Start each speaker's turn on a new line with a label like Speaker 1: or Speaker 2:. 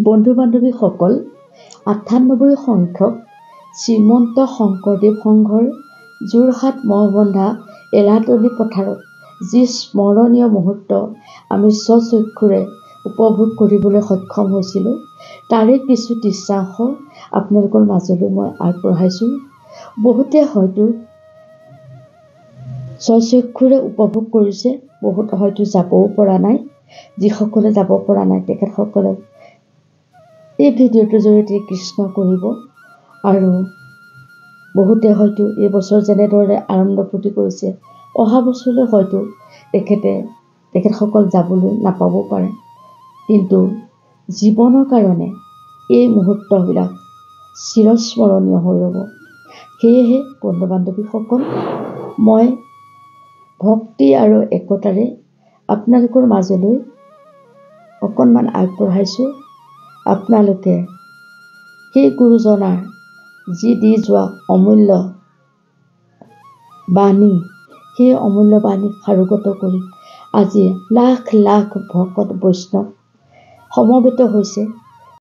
Speaker 1: বন্ধু বান্ধৱীসকল, ৯৮ সংখ্যক শ্ৰীমন্ত শংকৰদেৱ সংঘৰ যোৰহাট মহবন্ধা এৰাতলী পথাৰত যি স্মৰণীয় মুহূৰ্ত আমি স্বচক্ষুৰে উপভোগ কৰিবলৈ সক্ষম হৈছিলোঁ, তাৰে কিছু দৃশ্যাংশ আপোনালোকৰ মাজলৈ মই আগবঢ়াইছোঁ। বহুতে হয়তো স্বচক্ষুৰে উপভোগ কৰিছে, বহুত হয়তো যাবও পৰা নাই। যিসকলে যাব পৰা নাই তেখেতসকলে এই ভিডিঅ'টোৰ জৰিয়তে কৃষ্ণ কৰিব, আৰু বহুতে হয়তো এই বছৰ যেনেদৰে আনন্দ ফূৰ্তি কৰিছে, অহা বছৰলৈ হয়তো তেখেতসকল যাবলৈ নাপাবও পাৰে। কিন্তু জীৱনৰ কাৰণে এই মুহূৰ্তবিলাক চিৰস্মৰণীয় হৈ ৰ'ব। সেয়েহে বন্ধু বান্ধৱীসকল, মই ভক্তি আৰু একতাৰে আপোনালোকৰ মাজলৈ অকণমান আগবঢ়াইছোঁ। আপোনালোকে সেই গুৰুজনাৰ যি দি যোৱা অমূল্য বাণী, সেই অমূল্য বাণী সাৰোগত কৰি আজি লাখ লাখ ভকত বৈষ্ণৱ সমবেত হৈছে